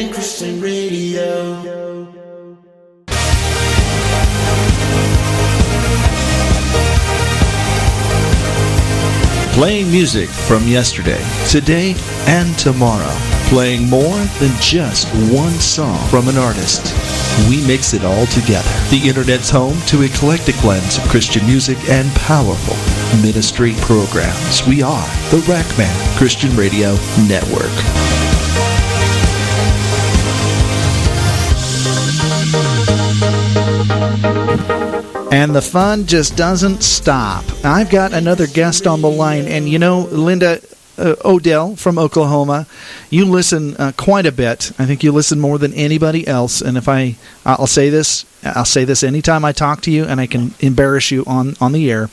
Ragman Christian Radio. Playing music from yesterday, today, and tomorrow. Playing more than just one song from an artist. We mix it all together. The Internet's home to eclectic blends of Christian music and powerful ministry programs. We are the Ragman Christian Radio Network. And the fun just doesn't stop. I've got another guest on the line, and you know, Linda Odell from Oklahoma, you listen quite a bit. I think you listen more than anybody else. And if I'll say this anytime I talk to you, and I can embarrass you on the air.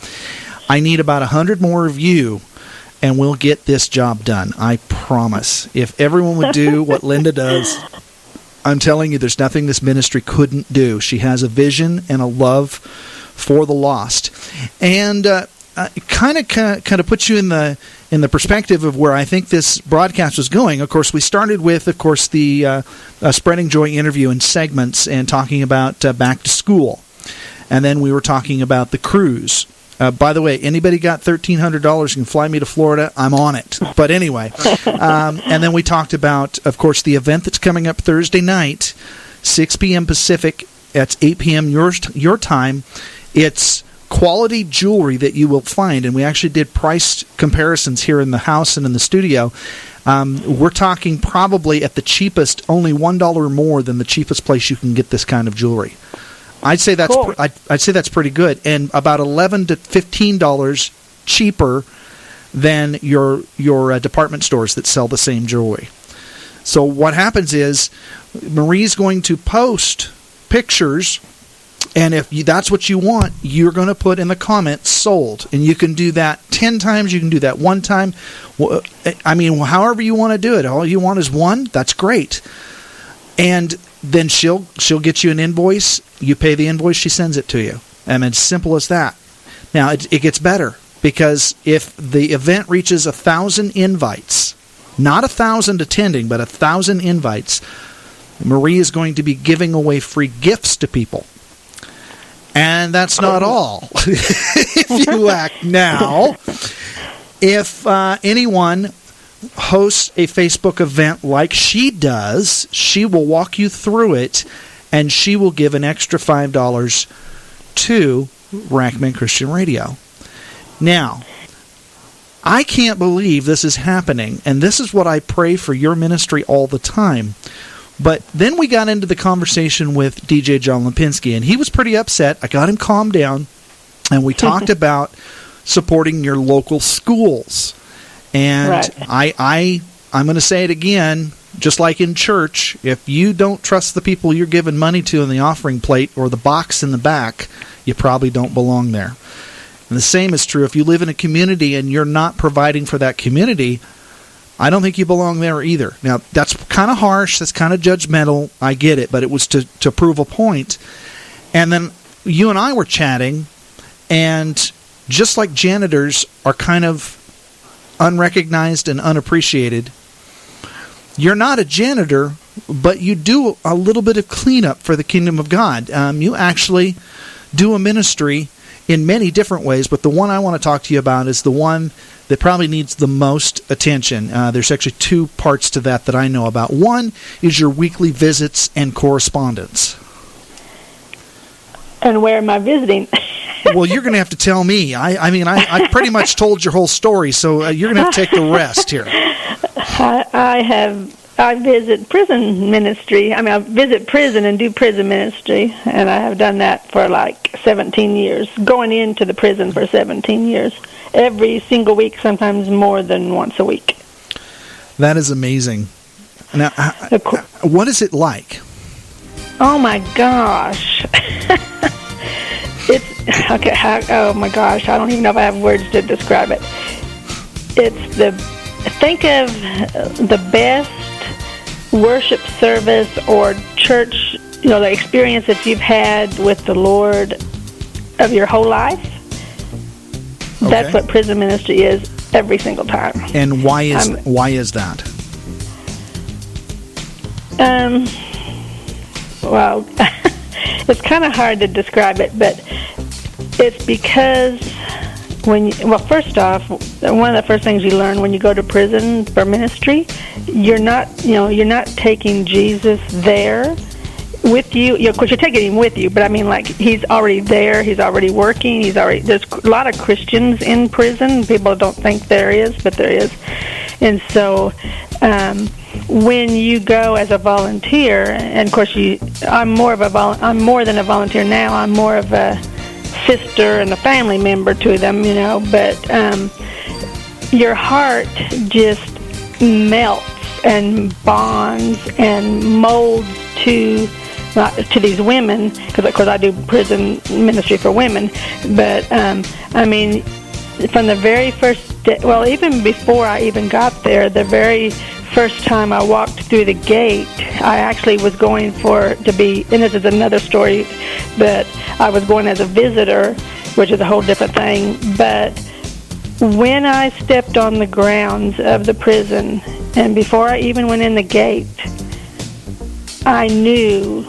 I need about 100 more of you, and we'll get this job done. I promise. If everyone would do what Linda does, I'm telling you, there's nothing this ministry couldn't do. She has a vision and a love for the lost, and kind of puts you in the perspective of where I think this broadcast was going. Of course, we started with, of course, the Spreading Joy interview in segments and talking about back to school, and then we were talking about the cruise. By the way, anybody got $1,300 can fly me to Florida, I'm on it. But anyway, and then we talked about, of course, the event that's coming up Thursday night, 6 p.m. Pacific, that's 8 p.m. your time. It's quality jewelry that you will find, and we actually did price comparisons here in the house and in the studio. We're talking probably at the cheapest, only $1 more than the cheapest place you can get this kind of jewelry. I'd say that's cool. I'd say that's pretty good, and about $11 to $15 cheaper than your department stores that sell the same jewelry. So what happens is Marie's going to post pictures, and if that's what you want, you're going to put in the comments "sold," and you can do that 10 times. You can do that one time. I mean, however you want to do it. All you want is one. That's great, and then she'll get you an invoice. You pay the invoice, she sends it to you. And it's simple as that. Now, it gets better, because if the event reaches 1,000 invites, not 1,000 attending, but 1,000 invites, Marie is going to be giving away free gifts to people. And that's not all. If you act now, if anyone hosts a Facebook event like she does, she will walk you through it, and she will give an extra $5 to Ragman Christian Radio. Now, I can't believe this is happening, and this is what I pray for your ministry all the time. But then we got into the conversation with DJ John Lipinski, and he was pretty upset. I got him calmed down, and we talked about supporting your local schools. And right. I'm going to say it again, just like in church, if you don't trust the people you're giving money to in the offering plate or the box in the back, you probably don't belong there. And the same is true if you live in a community and you're not providing for that community, I don't think you belong there either. Now, that's kind of harsh, that's kind of judgmental, I get it, but it was to prove a point. And then you and I were chatting, and just like janitors are kind of unrecognized and unappreciated, you're not a janitor, but you do a little bit of cleanup for the kingdom of God. You actually do a ministry in many different ways, but the one I want to talk to you about is the one that probably needs the most attention. There's actually two parts to that I know about. One is your weekly visits and correspondence. And where am I visiting? Well, you're going to have to tell me. I pretty much told your whole story, so you're going to have to take the rest here. I visit prison ministry. I visit prison and do prison ministry, and I have done that for like 17 years, going into the prison for 17 years, every single week, sometimes more than once a week. That is amazing. Now, what is it like? Oh, my gosh. It's okay. Oh my gosh, I don't even know if I have words to describe it. Think of the best worship service or church, the experience that you've had with the Lord of your whole life. Okay. That's what prison ministry is every single time. And why is that? Well, it's kind of hard to describe it, but it's because first off, one of the first things you learn when you go to prison for ministry, you're not taking Jesus there with you. Of course, you're taking him with you, but I mean, like, he's already there. He's already working. There's a lot of Christians in prison. People don't think there is, but there is. And so, when you go as a volunteer, and of course, I'm more than a volunteer now. I'm more of a sister and a family member to them, but your heart just melts and bonds and molds to these women, because of course I do prison ministry for women, but I mean, from the very first day, well, even before I even got there, the very first time I walked through the gate, I actually was going to be, and this is another story, but I was going as a visitor, which is a whole different thing. But when I stepped on the grounds of the prison, and before I even went in the gate, I knew,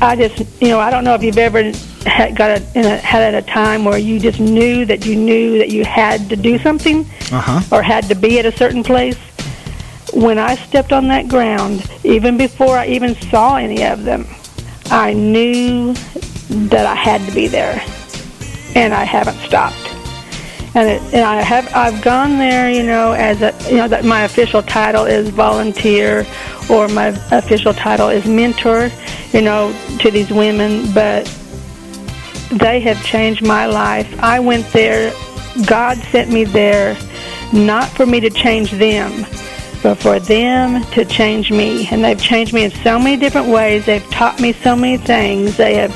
I don't know if you've ever had at a time where you just knew that you had to do something, or had to be at a certain place. When I stepped on that ground, even before I even saw any of them, I knew that I had to be there, and I haven't stopped. I've gone there, as that my official title is volunteer, or my official title is mentor, to these women, but they have changed my life. I went there, God sent me there, not for me to change them, but for them to change me. And they've changed me in so many different ways. They've taught me so many things. They have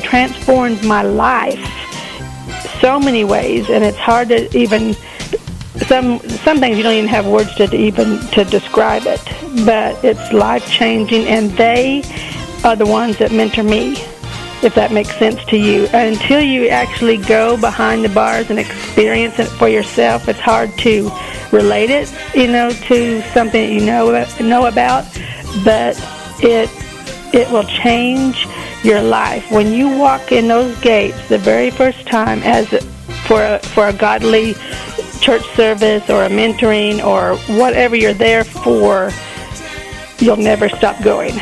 transformed my life so many ways, and it's hard to even, some things you don't even have words to describe it, but it's life-changing, and they are the ones that mentor me, if that makes sense to you. Until you actually go behind the bars and experience it for yourself, it's hard to relate it, to something that you know about, but it will change your life. When you walk in those gates the very first time for a godly church service or a mentoring or whatever you're there for, you'll never stop going.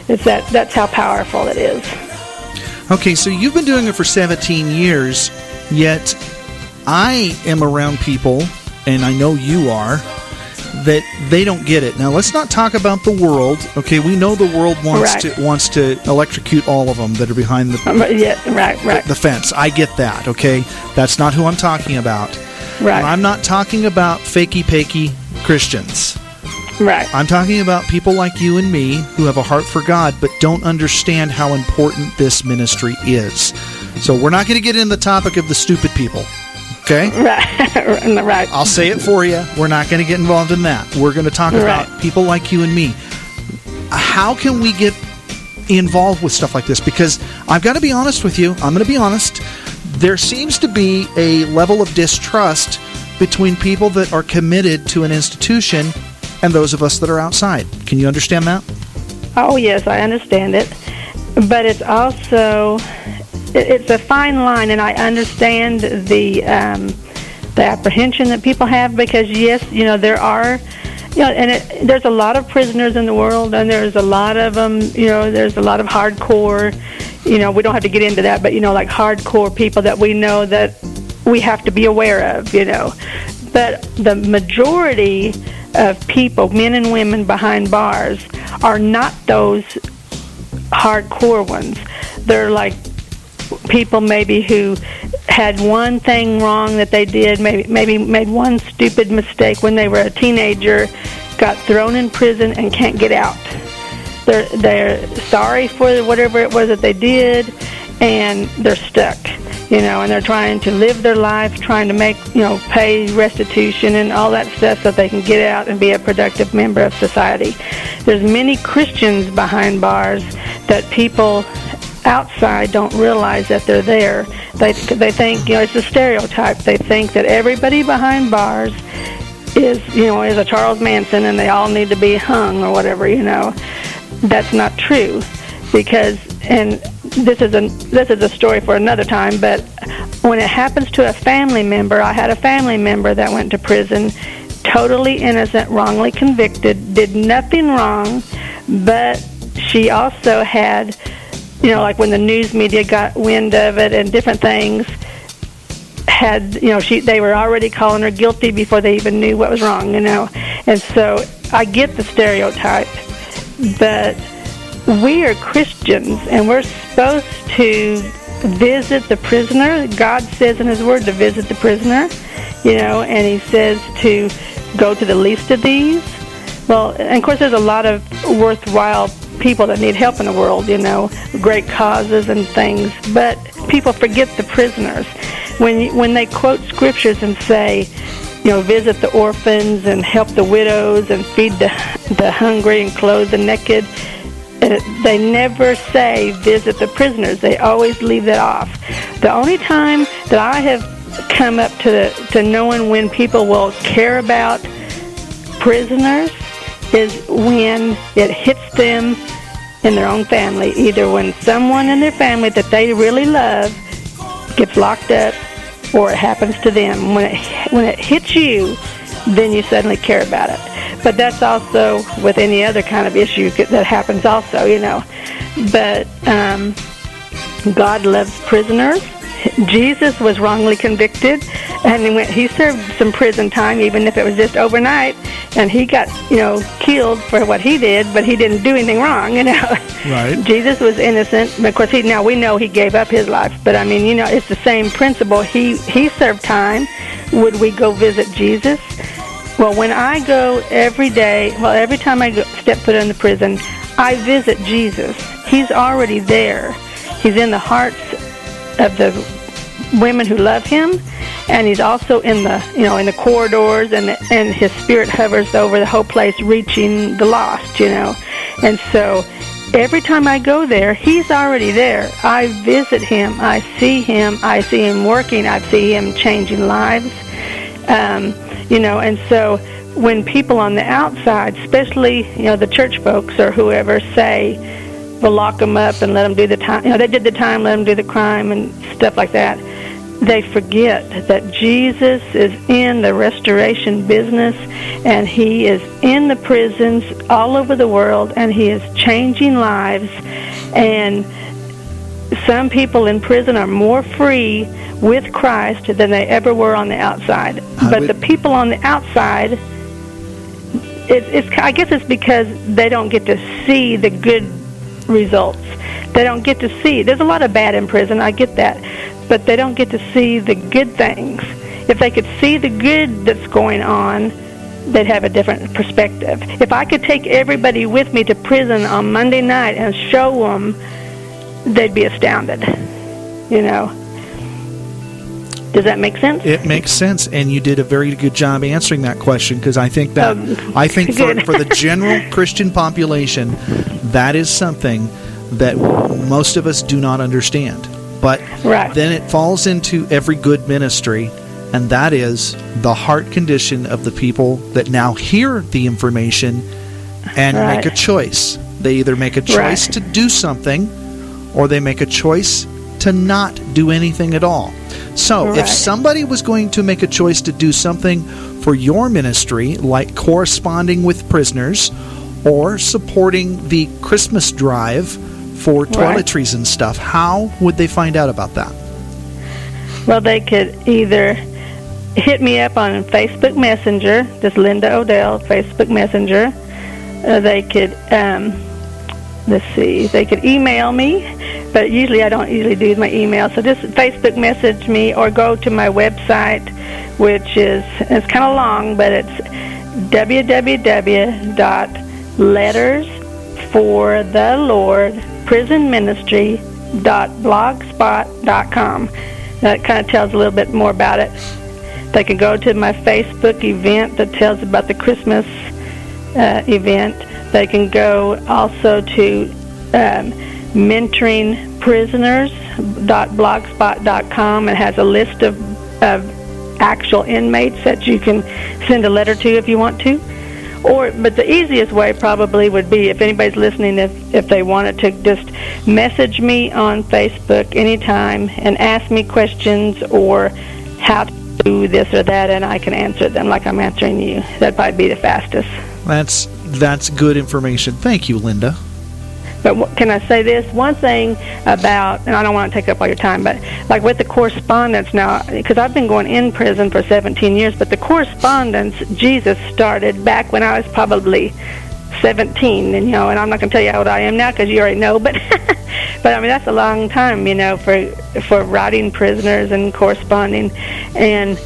That's how powerful it is. Okay, so you've been doing it for 17 years, yet I am around people, and I know you are, that they don't get it. Now, let's not talk about the world. Okay, we know the world wants to electrocute all of them that are behind the fence. I get that. Okay, that's not who I'm talking about. Right. And I'm not talking about fakey-pakey Christians. Right. I'm talking about people like you and me who have a heart for God but don't understand how important this ministry is. So we're not going to get into the topic of the stupid people. Okay? Right. I'll say it for you. We're not going to get involved in that. We're going to talk about people like you and me. How can we get involved with stuff like this? Because I've got to be honest with you. I'm going to be honest. There seems to be a level of distrust between people that are committed to an institution and those of us that are outside. Can you understand that? Oh, yes, I understand it. But it's also, it's a fine line, and I understand the apprehension that people have, because, yes, there are, there's a lot of prisoners in the world, and there's a lot of them, there's a lot of hardcore, we don't have to get into that, but, like hardcore people that we know that we have to be aware of, But the majority of people, men and women behind bars, are not those hardcore ones. They're like people maybe who had one thing wrong that they did, maybe made one stupid mistake when they were a teenager, got thrown in prison and can't get out. They're sorry for whatever it was that they did, and they're stuck. And they're trying to live their life, trying to make, pay restitution and all that stuff so they can get out and be a productive member of society. There's many Christians behind bars that people outside don't realize that they're there. They think, it's a stereotype. They think that everybody behind bars is a Charles Manson and they all need to be hung or whatever. That's not true, because, and this is a story for another time, but when it happens to a family member, I had a family member that went to prison, totally innocent, wrongly convicted, did nothing wrong, but she also had, like when the news media got wind of it and different things, they were already calling her guilty before they even knew what was wrong, And so I get the stereotype, but we are Christians and we're supposed to visit the prisoner. God says in His Word to visit the prisoner, and He says to go to the least of these. Well, and of course there's a lot of worthwhile people that need help in the world, great causes and things, but people forget the prisoners. When they quote scriptures and say, visit the orphans and help the widows and feed the hungry and clothe the naked, they never say visit the prisoners. They always leave that off. The only time that I have come up to knowing when people will care about prisoners is when it hits them in their own family, either when someone in their family that they really love gets locked up, or it happens to them. When it hits you, then you suddenly care about it. But that's also with any other kind of issue that happens also, But God loves prisoners. Jesus was wrongly convicted, and he served some prison time, even if it was just overnight, and he got, killed for what he did, but he didn't do anything wrong, Right. Jesus was innocent. Of course, now we know he gave up his life, but I mean, it's the same principle. He served time. Would we go visit Jesus? Well, when I go every time I step foot in the prison, I visit Jesus. He's already there. He's in the hearts of the women who love him, and he's also in the corridors, and his spirit hovers over the whole place, reaching the lost, And so every time I go there, he's already there. I visit him. I see him working. I see him changing lives. And so when people on the outside, especially, the church folks or whoever, say, we'll lock them up and let them do the time, they did the time, let them do the crime and stuff like that, they forget that Jesus is in the restoration business, and he is in the prisons all over the world, and he is changing lives. And some people in prison are more free with Christ than they ever were on the outside. But the people on the outside, I guess it's because they don't get to see the good results. They don't get to see. There's a lot of bad in prison, I get that. But they don't get to see the good things. If they could see the good that's going on, they'd have a different perspective. If I could take everybody with me to prison on Monday night and show them, they'd be astounded. Does that make sense? It makes sense, and you did a very good job answering that question, because I think that for the general Christian population, that is something that most of us do not understand. But then it falls into every good ministry, and that is the heart condition of the people that now hear the information and make a choice. They either make a choice to do something, or they make a choice to not do anything at all. So if somebody was going to make a choice to do something for your ministry, like corresponding with prisoners or supporting the Christmas drive for toiletries and stuff, how would they find out about that? Well, they could either hit me up on Facebook Messenger, just Linda Odell, Facebook Messenger. They could, they could email me, but usually I don't do my email. So just Facebook message me or go to my website, which is, it's kind of long, but it's www.lettersforthelordprisonministry.blogspot.com. That kind of tells a little bit more about it. They can go to my Facebook event that tells about the Christmas event. They can go also to mentoringprisoners.blogspot.com, and has a list of actual inmates that you can send a letter to if you want to. But the easiest way probably would be, if anybody's listening, if they wanted to just message me on Facebook anytime and ask me questions or how to do this or that, and I can answer them like I'm answering you. That'd probably be the fastest. That's good information. Thank you, Linda. But can I say this? One thing about, and I don't want to take up all your time, but like with the correspondence now, because I've been going in prison for 17 years, but the correspondence Jesus started back when I was probably 17, and I'm not going to tell you how old I am now because you already know, but but I mean that's a long time, for writing prisoners and corresponding, and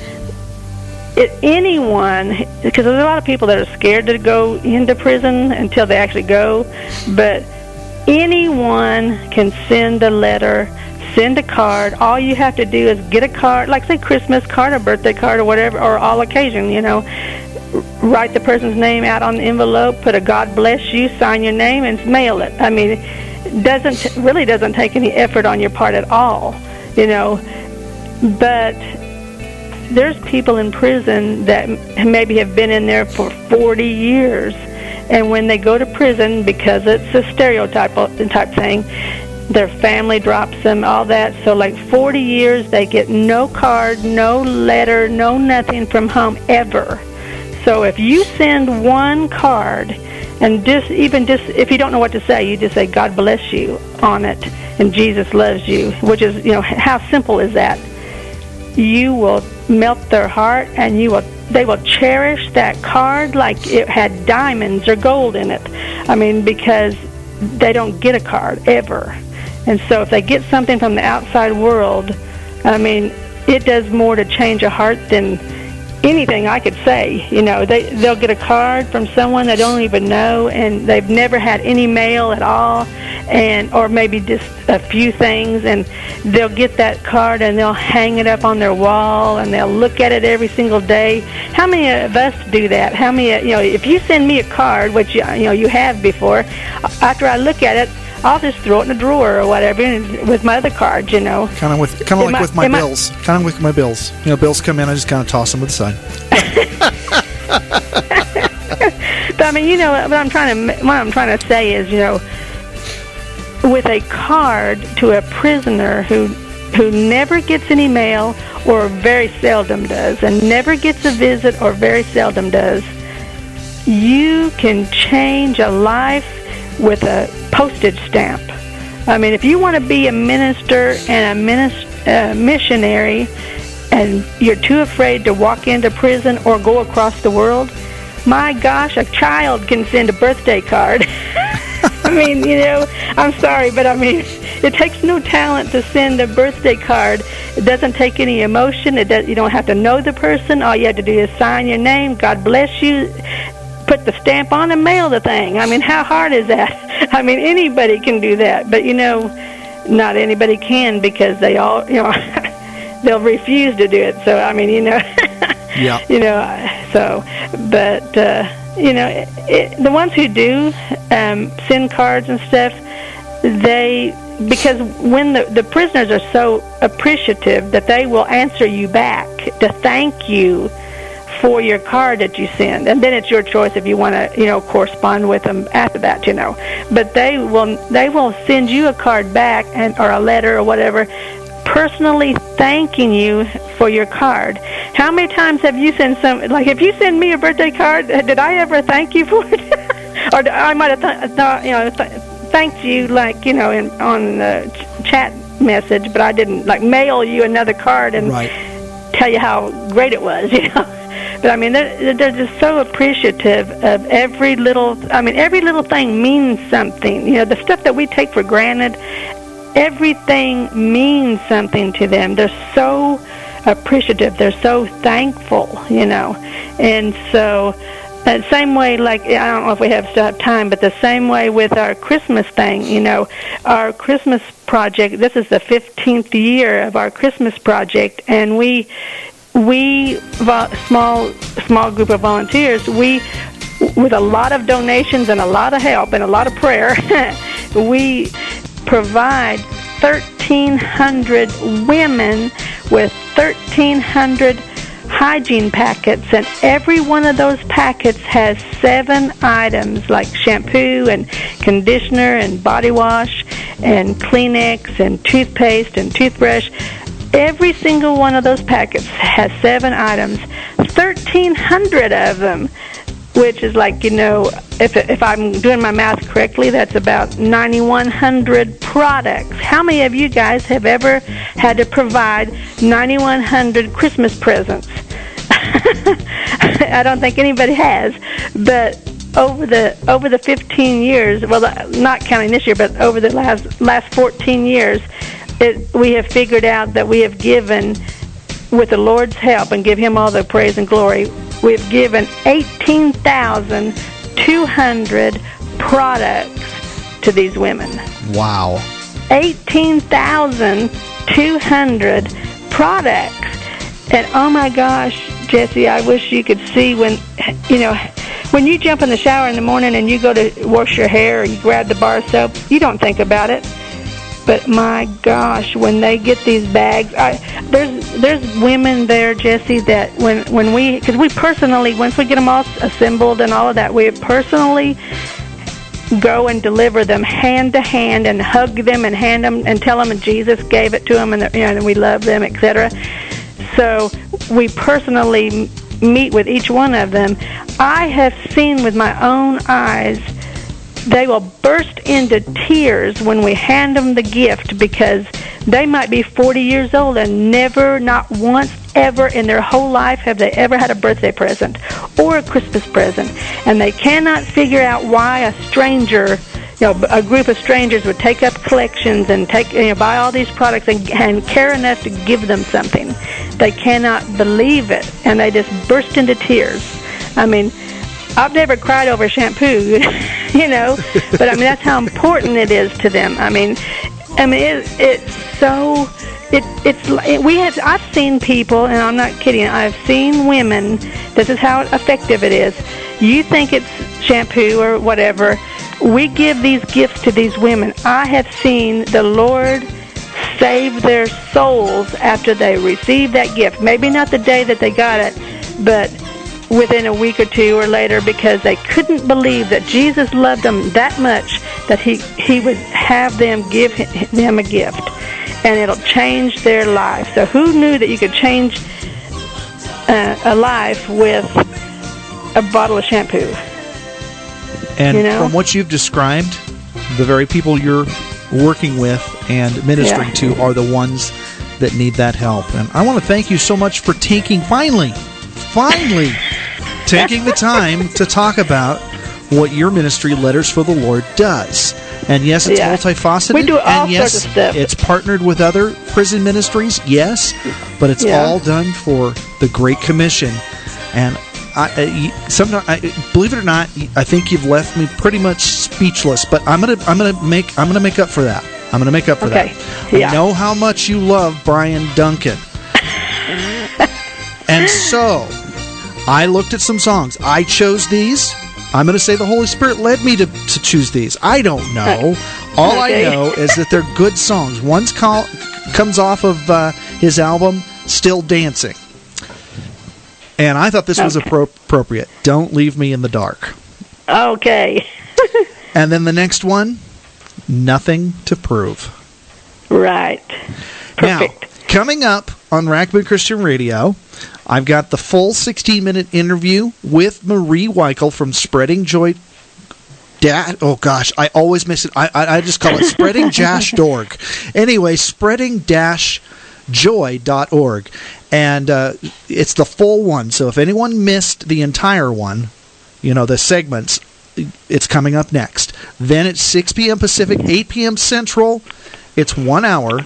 anyone, because there's a lot of people that are scared to go into prison until they actually go, but anyone can send a letter, send a card. All you have to do is get a card, like say Christmas card or birthday card or whatever, or all occasion, write the person's name out on the envelope, put a God bless you, sign your name, and mail it. I mean, it really doesn't take any effort on your part at all, but there's people in prison that maybe have been in there for 40 years, and when they go to prison, because it's a stereotype type thing, their family drops them, all that. So like 40 years, they get no card, no letter, no nothing from home ever. So if you send one card, and just if you don't know what to say, you just say God bless you on it, and Jesus loves you, which is, how simple is that? You will melt their heart, and they will cherish that card like it had diamonds or gold in it. I mean, because they don't get a card ever. And so if they get something from the outside world, I mean, it does more to change a heart than anything I could say. They'll get a card from someone they don't even know, and they've never had any mail at all, or maybe just a few things, and they'll get that card and they'll hang it up on their wall, and they'll look at it every single day. How many of us do that? How many, if you send me a card, which you have before, after I look at it, I'll just throw it in a drawer or whatever with my other cards, Kind of like with my bills. Kind of with my bills. Bills come in, I just kind of toss them to the side. But I mean, what I'm trying to say is, with a card to a prisoner who never gets any mail or very seldom does, and never gets a visit or very seldom does, you can change a life with a postage stamp. I mean, if you want to be a minister and a missionary, and you're too afraid to walk into prison or go across the world, my gosh, a child can send a birthday card. I mean, I'm sorry, but I mean, it takes no talent to send a birthday card. It doesn't take any emotion. You don't have to know the person. All you have to do is sign your name, God bless you, put the stamp on, and mail the thing. I mean, how hard is that? I mean, anybody can do that, but not anybody can, because they all, they'll refuse to do it. So I mean, yeah. But the ones who do send cards and stuff, because when the prisoners are so appreciative that they will answer you back to thank you for your card that you send, and then it's your choice if you want to, correspond with them after that, But they will send you a card back, or a letter or whatever, personally thanking you for your card. How many times have you sent if you send me a birthday card, did I ever thank you for it? Or I might have thanked you, on the chat message, but I didn't mail you another card and tell you how great it was, But I mean, they're just so appreciative of every little thing means something. The stuff that we take for granted, everything means something to them. They're so appreciative. They're so thankful, And so, same way, I don't know if we still have time, but the same way with our Christmas thing, our Christmas project, this is the 15th year of our Christmas project, and we small group of volunteers, with a lot of donations and a lot of help and a lot of prayer, we provide 1,300 women with 1,300 hygiene packets, and every one of those packets has 7 items like shampoo and conditioner and body wash and Kleenex and toothpaste and toothbrush. Every single one of those packets has 7 items, 1,300 of them, which is like, if I'm doing my math correctly, that's about 9,100 products. How many of you guys have ever had to provide 9,100 Christmas presents? I don't think anybody has, but over the 15 years, well, not counting this year, but over the last 14 years, we have figured out that we have given, with the Lord's help, and give Him all the praise and glory, we've given 18,200 products to these women. Wow. 18,200 products. And oh my gosh, Jesse, I wish you could see when you jump in the shower in the morning and you go to wash your hair or you grab the bar soap, you don't think about it. But my gosh, when they get these bags, there's women there, Jesse, that because we personally, once we get them all assembled and all of that, we personally go and deliver them hand to hand and hug them and hand them and tell them Jesus gave it to them and we love them, etc. So we personally meet with each one of them. I have seen with my own eyes, they will burst into tears when we hand them the gift, because they might be 40 years old and never, not once, ever in their whole life have they ever had a birthday present or a Christmas present. And they cannot figure out why a stranger, a group of strangers would take up collections and buy all these products and care enough to give them something. They cannot believe it, and they just burst into tears. I mean, I've never cried over shampoo, but I mean, that's how important it is to them. I've seen people, and I'm not kidding, I've seen women, this is how effective it is. You think it's shampoo or whatever, we give these gifts to these women. I have seen the Lord save their souls after they receive that gift. Maybe not the day that they got it, but within a week or two or later, because they couldn't believe that Jesus loved them that much that he would have them give them a gift, and it'll change their life. So who knew that you could change a life with a bottle of shampoo? And from what you've described, the very people you're working with and ministering to are the ones that need that help. And I want to thank you so much for finally taking the time to talk about what your ministry, Letters for the Lord, does. And yes, it's multifaceted. We do all sorts of stuff. It's partnered with other prison ministries, yes, but it's all done for the Great Commission. And believe it or not, I think you've left me pretty much speechless. But I'm gonna make up for that. I'm gonna make up for that. I know how much you love Brian Duncan, and so I looked at some songs. I chose these. I'm going to say the Holy Spirit led me to choose these. I don't know. All I know is that they're good songs. One comes off of his album, Still Dancing. And I thought this was appropriate. Don't Leave Me in the Dark. Okay. And then the next one, Nothing to Prove. Right. Perfect. Now, coming up on Ragman Christian Radio, I've got the full 16-minute interview with Marie Weichel from Spreading Joy. Oh gosh, I always miss it. I just call it Spreading-Org. Anyway, Spreading-Joy.org. And it's the full one. So if anyone missed the entire one, the segments, it's coming up next. Then at 6 p.m. Pacific, 8 p.m. Central, it's 1 hour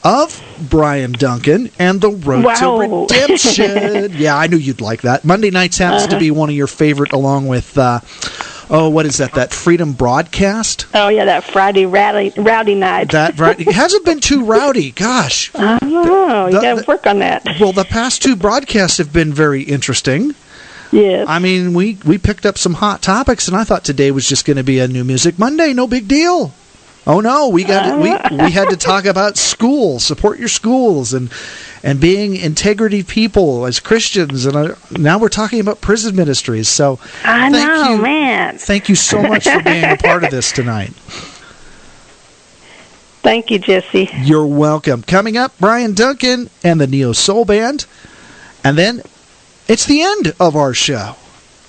of Brian Duncan and the Road to Redemption. Yeah, I knew you'd like that. Monday nights happens to be one of your favorite, along with, what is that? That Freedom Broadcast? Oh, yeah, that Friday rowdy night. It hasn't been too rowdy. Gosh. I know. You got to work on that. Well, the past 2 broadcasts have been very interesting. Yes. I mean, we picked up some hot topics, and I thought today was just going to be a New Music Monday. No big deal. Oh no, we had to talk about school, support your schools, and being integrity people as Christians, and now we're talking about prison ministries. So man. Thank you so much for being a part of this tonight. Thank you, Jesse. You're welcome. Coming up, Brian Duncan and the Neo Soul Band, and then it's the end of our show.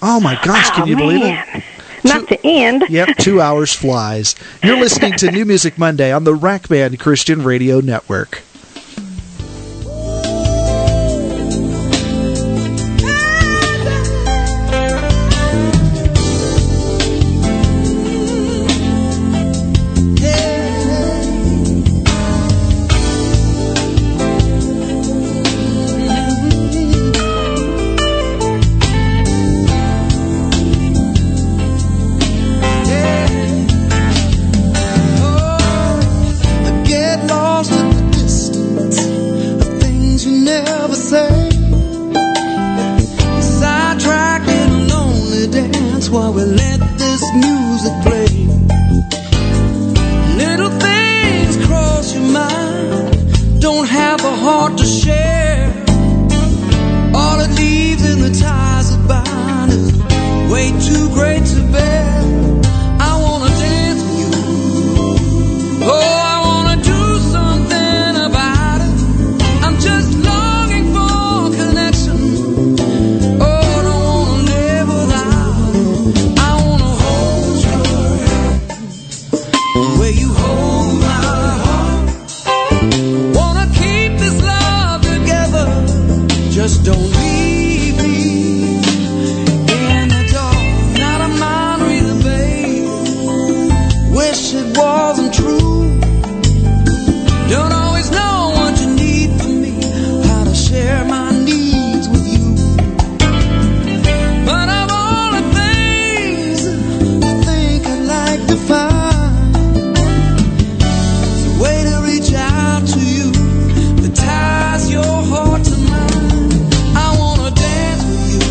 Oh my gosh, can you believe it? Not the end. Yep, 2 hours flies. You're listening to New Music Monday on the Ragman Christian Radio Network. While we let this music play, little things cross your mind, don't have a heart to share. All it leaves in the ties that bind is way too great to bear. I wanna dance with you, oh, I wanna do something about it. I'm just longing for connection. Oh, don't wanna live without it. I wanna hold your hand, the way you hold my heart. Wanna keep this love together, just don't leave me in the dark. Not a mind reader, babe. Wish it wasn't true. Don't always know what you need from me, how to share my needs with you. But of all the things I think I'd like to find, it's a way to reach out to you that ties your heart to mine. I wanna dance with you,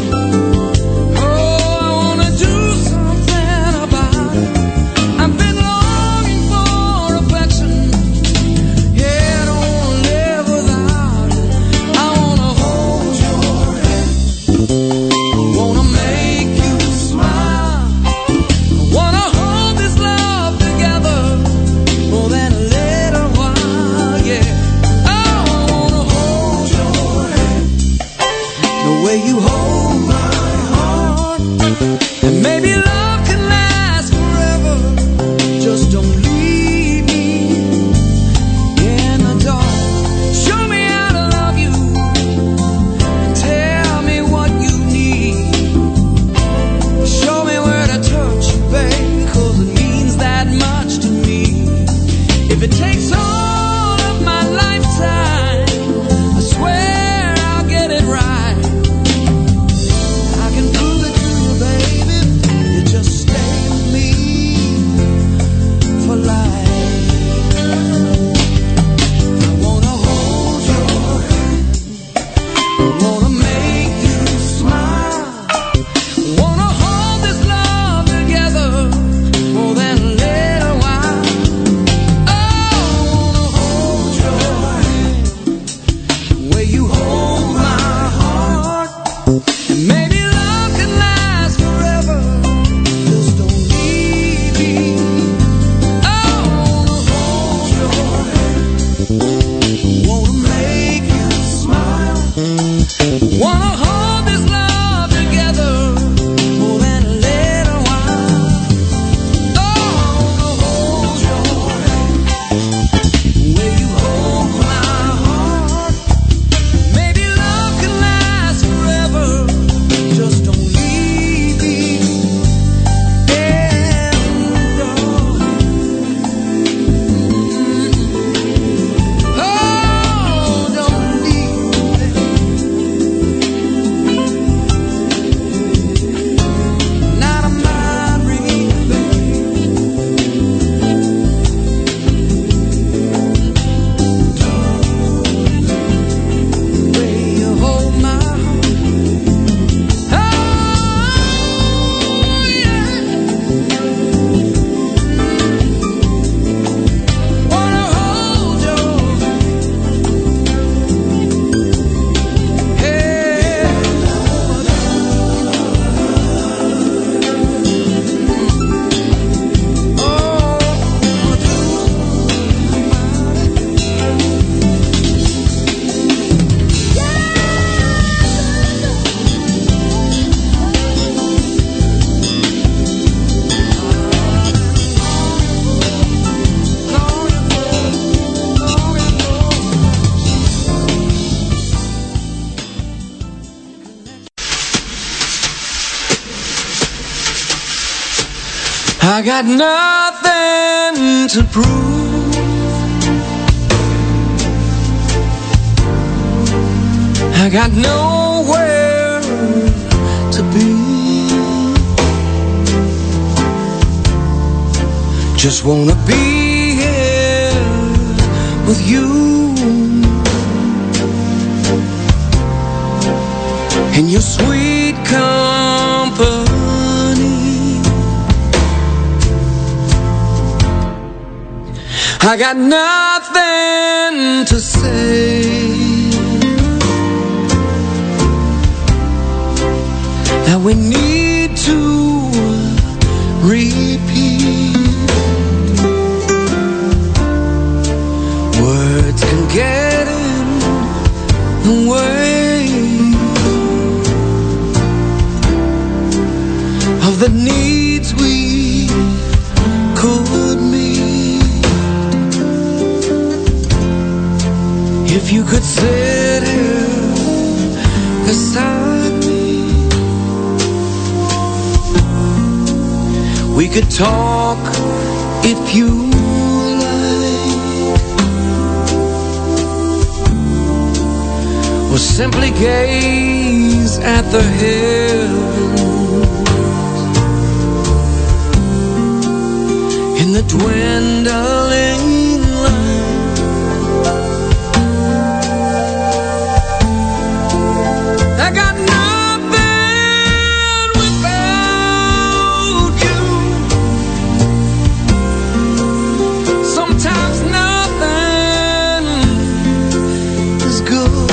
oh, I wanna do something about it. I've been longing for affection, yeah, I don't wanna live without it. I wanna hold your hand, I wanna make you smile. I wanna hold this love together more than a little while, yeah. Oh, I wanna hold your hand, the way you hold my heart. And maybe love can last forever, just don't leave me in the dark. Show me how to love you, and tell me what you need. Show me where to touch you, babe, 'cause it means that much to me. If it takes all of my lifetime, I swear I'll get it right. I can prove it to you, baby. I got nothing to prove. I got nowhere to be. Just wanna be here with you in your sweet company. I got nothing to say. That we need to repeat. Words can get in the way of the needs we could meet. If you could sit here beside me, we could talk if you like, or simply gaze at the heavens in the dwindling light. I got nothing without you. Sometimes nothing is good,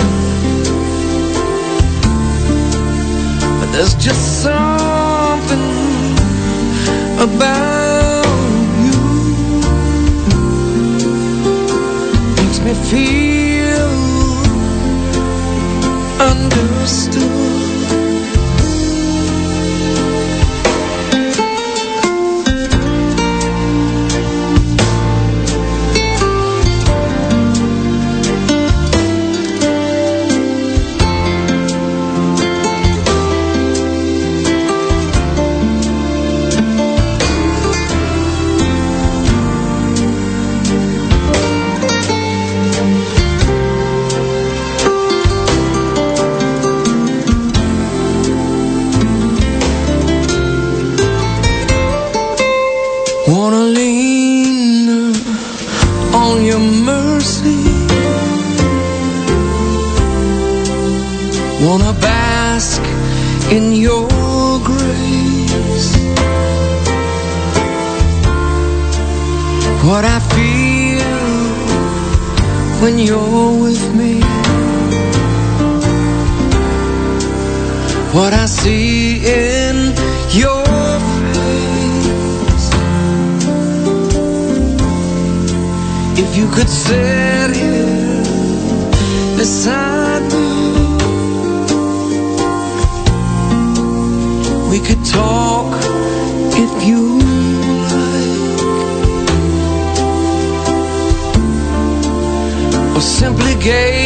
but there's just something about you makes me feel understood. Wanna lean on your mercy, wanna bask in your grace. What I feel when you're with me, what I see in your face. If you could sit here beside me, we could talk if you like, or simply gaze